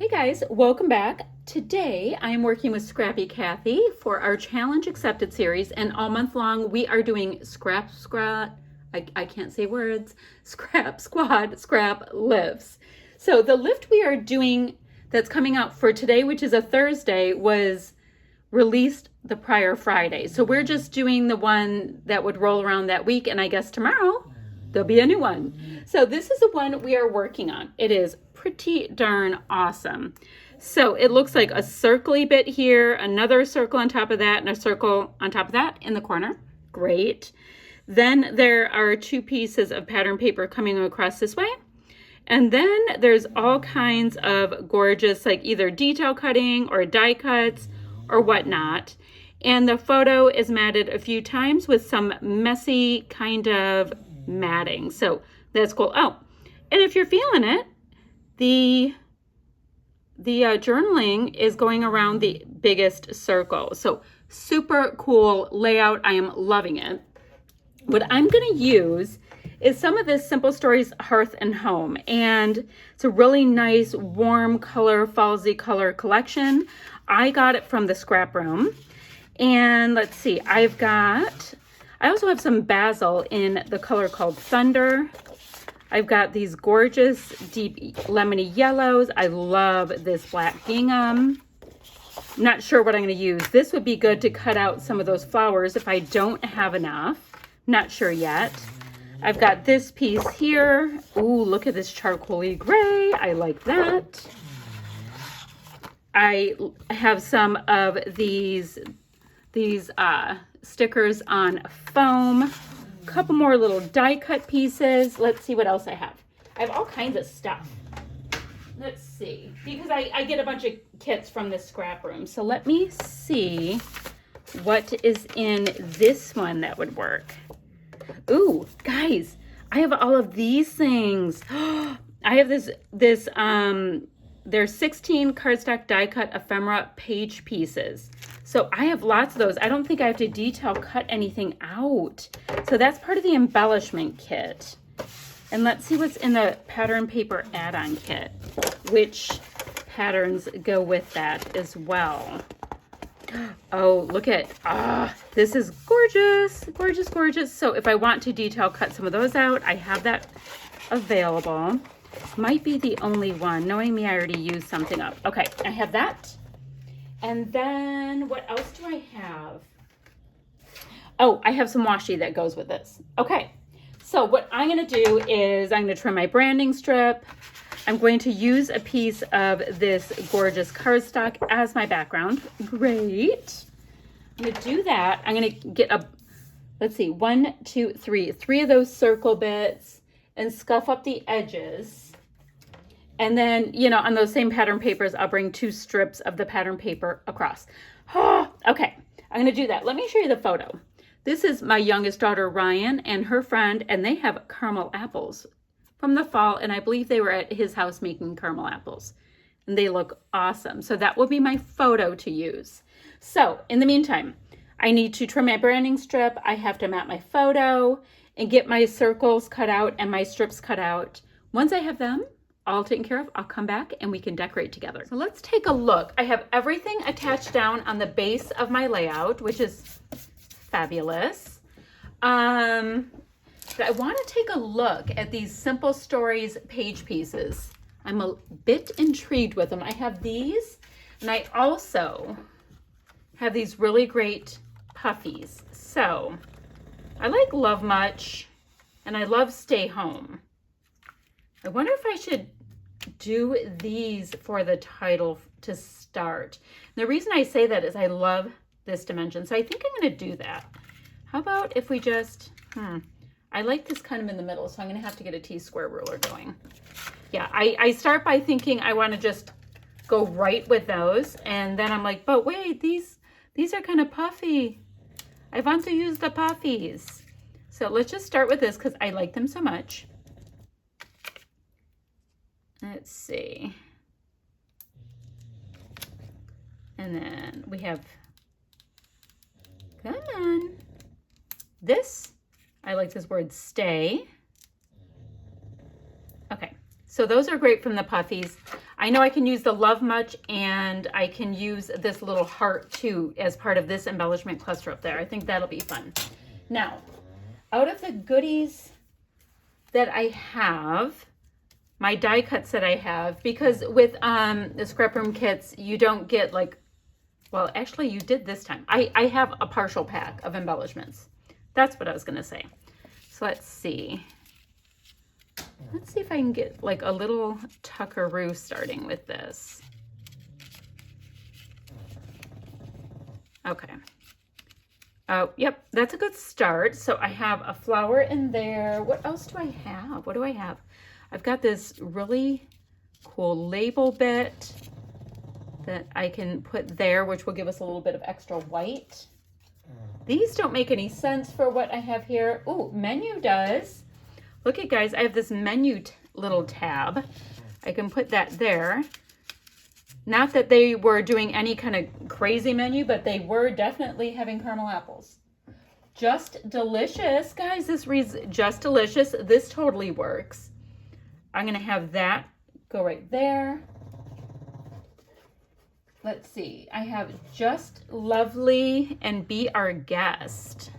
Hey guys, welcome back. Today I am working with Scrappy Kathy for our Challenge Accepted series, and all month long we are doing I can't say words, Scrap Squad, Scrap Lifts. So the lift we are doing that's coming out for today, which is a Thursday, was released the prior Friday. So we're just doing the one that would roll around that week, and I guess tomorrow there'll be a new one. So this is the one we are working on. It is pretty darn awesome. So it looks like a circly bit here, another circle on top of that, and a circle on top of that in the corner. Great. Then there are two pieces of pattern paper coming across this way. And then there's all kinds of gorgeous, like either detail cutting or die cuts or whatnot. And the photo is matted a few times with some messy kind of matting. So that's cool. Oh, and if you're feeling it, the journaling is going around the biggest circle. So super cool layout. I am loving it. What I'm going to use is some of this Simple Stories Hearth and Home. And it's a really nice, warm color, fallsy color collection. I got it from the ScrapRoom. And let's see, I also have some basil in the color called Thunder. I've got these gorgeous deep lemony yellows. I love this black gingham. I'm not sure what I'm going to use. This would be good to cut out some of those flowers if I don't have enough. Not sure yet. I've got this piece here. Ooh, look at this charcoaly gray. I like that. I have some of these stickers on foam. A couple more little die cut pieces. Let's see what else I have. I have all kinds of stuff. Let's see, because I get a bunch of kits from the ScrapRoom. So let me see what is in this one that would work. Ooh, guys, I have all of these things. I have there's 16 cardstock die cut ephemera page pieces. So I have lots of those. I don't think I have to detail cut anything out. So that's part of the embellishment kit. And let's see what's in the pattern paper add-on kit. Which patterns go with that as well. Oh, look at, this is gorgeous, gorgeous, gorgeous. So if I want to detail cut some of those out, I have that available. Might be the only one. Knowing me, I already used something up. Okay, I have that. And then what else do I have? Oh, I have some washi that goes with this. Okay, so what I'm going to do is I'm going to trim my branding strip. I'm going to use a piece of this gorgeous cardstock as my background. Great. I'm going to do that. I'm going to get let's see, 1, 2, 3 of those circle bits and scuff up the edges. And then, you know, on those same pattern papers, I'll bring 2 strips of the pattern paper across. Okay, I'm going to do that. Let me show you the photo. This is my youngest daughter, Ryan, and her friend, and they have caramel apples from the fall, and I believe they were at his house making caramel apples, and they look awesome. So that will be my photo to use. So in the meantime, I need to trim my branding strip. I have to map my photo and get my circles cut out and my strips cut out. Once I have them all taken care of, I'll come back and we can decorate together. So let's take a look. I have everything attached down on the base of my layout, which is fabulous. But I want to take a look at these Simple Stories page pieces. I'm a bit intrigued with them. I have these, and I also have these really great puffies. So I like Love Much, and I love Stay Home. I wonder if I should do these for the title to start. And the reason I say that is I love this dimension, so I think I'm going to do that. How about if we just, I like this kind of in the middle, so I'm going to have to get a T-square ruler going. Yeah, I start by thinking I want to just go right with those, and then I'm like, but wait, these are kind of puffy. I want to use the puffies. So let's just start with this because I like them so much. Let's see. And then we have, come on, this. I like this word stay. Okay, so those are great from the puffies. I know I can use the Love Much, and I can use this little heart too as part of this embellishment cluster up there. I think that'll be fun. Now, out of the goodies that I have, my die cuts that I have, because with the Scrap Room kits, you don't get like, well, actually you did this time. I have a partial pack of embellishments. That's what I was gonna say. So let's see. Let's see if I can get like a little tuckaroo starting with this. Okay. Oh, yep, that's a good start. So I have a flower in there. What else do I have? What do I have? I've got this really cool label bit that I can put there, which will give us a little bit of extra white. These don't make any sense for what I have here. Ooh, menu does. Look at, guys, I have this menu little tab. I can put that there. Not that they were doing any kind of crazy menu, but they were definitely having caramel apples. Just delicious, guys. This reads just delicious. This totally works. I'm going to have that go right there. Let's see. I have Just Lovely and Be Our Guest.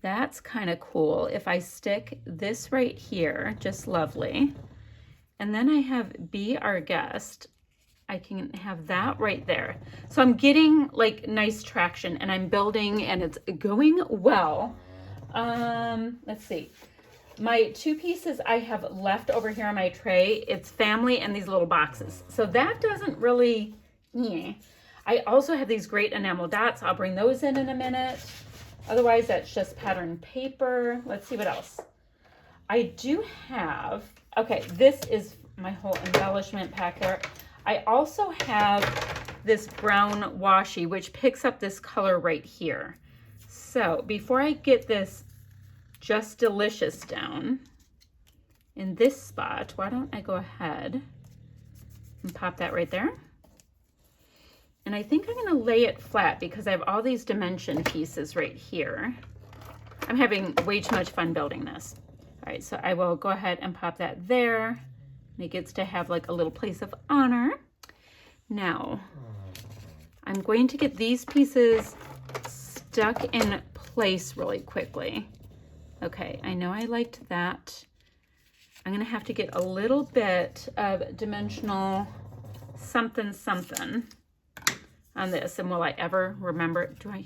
That's kind of cool. If I stick this right here, Just Lovely, and then I have Be Our Guest, I can have that right there. So I'm getting like nice traction, and I'm building, and it's going well. Let's see. My two pieces I have left over here on my tray, it's family and these little boxes. So that doesn't really, yeah. I also have these great enamel dots. I'll bring those in a minute. Otherwise, that's just pattern paper. Let's see what else. I do have, okay, this is my whole embellishment pack there. I also have this brown washi, which picks up this color right here. So before I get this Just Delicious down in this spot, why don't I go ahead and pop that right there? And I think I'm gonna lay it flat because I have all these dimension pieces right here. I'm having way too much fun building this. All right, so I will go ahead and pop that there. And it gets to have like a little place of honor. Now, I'm going to get these pieces stuck in place really quickly. Okay, I know I liked that. I'm gonna have to get a little bit of dimensional something something on this. And will I ever remember? Do I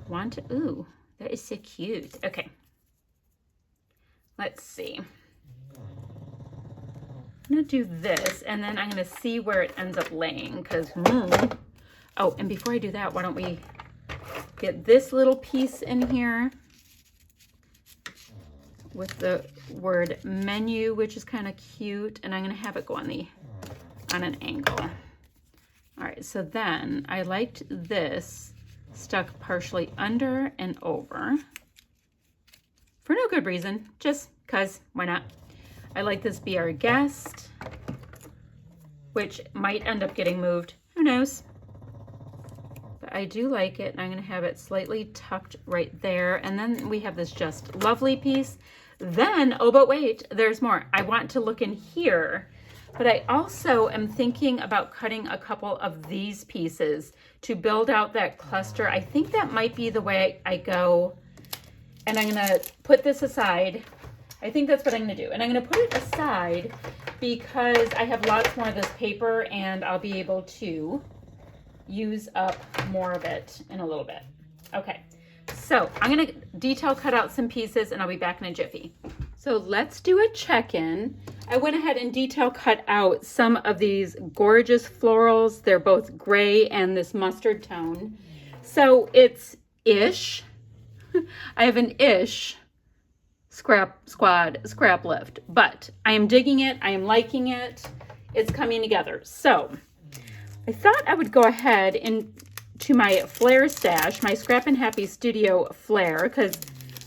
want to? Ooh, that is so cute. Okay, let's see. I'm gonna do this, and then I'm gonna see where it ends up laying, because oh, and before I do that, why don't we get this little piece in here with the word menu, which is kind of cute, and I'm gonna have it go on an angle. All right, so then I liked this stuck partially under and over for no good reason, just cause why not? I like this Be Our Guest, which might end up getting moved, who knows? But I do like it, and I'm gonna have it slightly tucked right there. And then we have this Just Lovely piece. Then, oh, but wait, there's more. I want to look in here, but I also am thinking about cutting a couple of these pieces to build out that cluster. I think that might be the way I go, and I'm gonna put this aside. I think that's what I'm gonna do. And I'm gonna put it aside because I have lots more of this paper, and I'll be able to use up more of it in a little bit. Okay, so I'm gonna detail cut out some pieces, and I'll be back in a jiffy. So let's do a check-in. I went ahead and detail cut out some of these gorgeous florals. They're both gray and this mustard tone. So it's ish. I have an ish scrap lift, but I am digging it. I am liking it. It's coming together. So I thought I would go ahead into my flare stash, my Scrappin' Happy Studio flare, because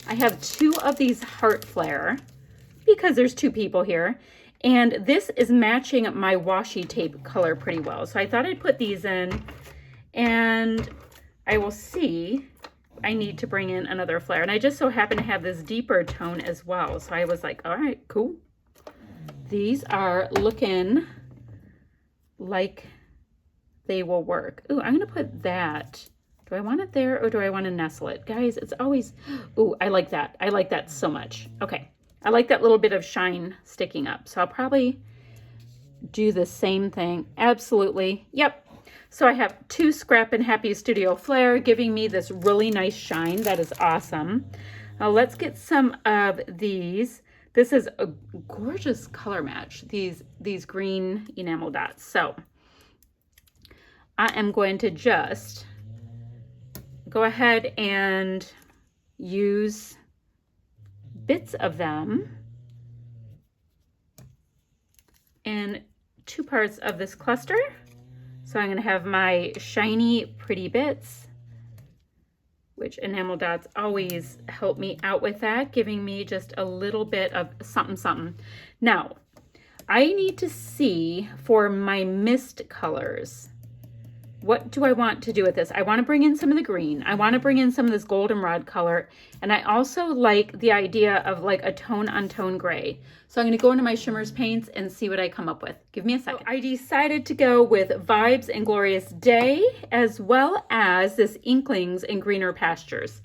I have two of these heart flare because there's two people here, and this is matching my washi tape color pretty well. So I thought I'd put these in, and I will see. I need to bring in another flare, and I just so happen to have this deeper tone as well. So I was like, all right, cool. these are looking like they will work. Ooh, I'm gonna put that. Do I want it there or do I want to nestle it? Guys, it's always, ooh, I like that. I like that so much. Okay, I like that little bit of shine sticking up. So I'll probably do the same thing. Absolutely, yep. So I have 2 Scrappin Happy Studio Flare giving me this really nice shine. That is awesome. Now let's get some of these. This is a gorgeous color match, these green enamel dots. So I am going to just go ahead and use bits of them in 2 parts of this cluster. So I'm going to have my shiny pretty bits, which enamel dots always help me out with that, giving me just a little bit of something something. Now I need to see for my mist colors, what do I want to do with this? I want to bring in some of the green. I want to bring in some of this goldenrod color. And I also like the idea of like a tone on tone gray. So I'm going to go into my shimmers paints and see what I come up with. Give me a second. So I decided to go with Vibes and Glorious Day, as well as this Inklings and Greener Pastures.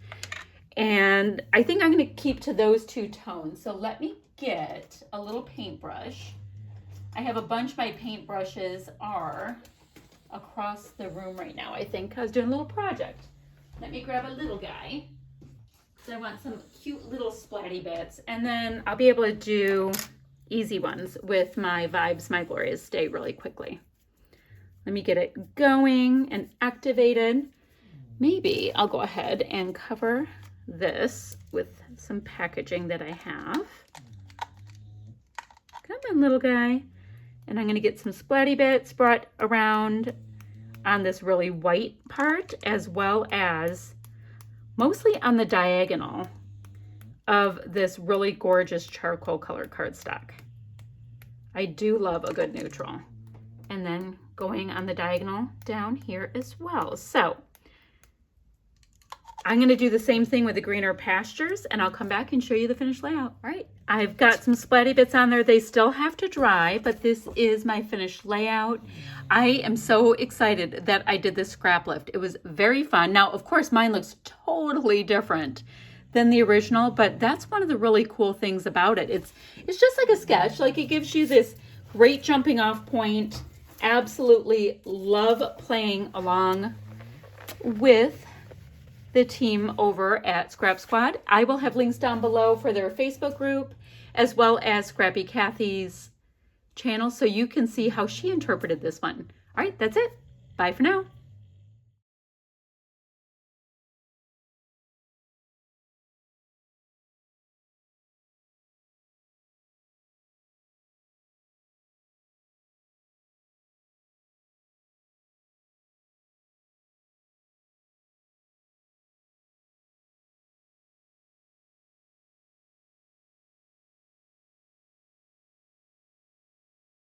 And I think I'm going to keep to those 2 tones. So let me get a little paintbrush. I have a bunch. My paintbrushes are across the room right now. I think I was doing a little project. Let me grab a little guy. So I want some cute little splatty bits, and then I'll be able to do easy ones with my Vibes, My Glorious Day really quickly. Let me get it going and activated. Maybe I'll go ahead and cover this with some packaging that I have. Come on, little guy. And I'm going to get some splatty bits brought around on this really white part, as well as mostly on the diagonal of this really gorgeous charcoal colored cardstock. I do love a good neutral. And then going on the diagonal down here as well. So I'm going to do the same thing with the Greener Pastures, and I'll come back and show you the finished layout. All right, I've got some splatty bits on there. They still have to dry, but this is my finished layout. I am so excited that I did this scrap lift. It was very fun. Now, of course, mine looks totally different than the original, but that's one of the really cool things about it. It's just like a sketch. Like, it gives you this great jumping off point. Absolutely love playing along with the team over at Scrap Squad. I will have links down below for their Facebook group, as well as Scrappy Kathy's channel, so you can see how she interpreted this one. All right, that's it. Bye for now.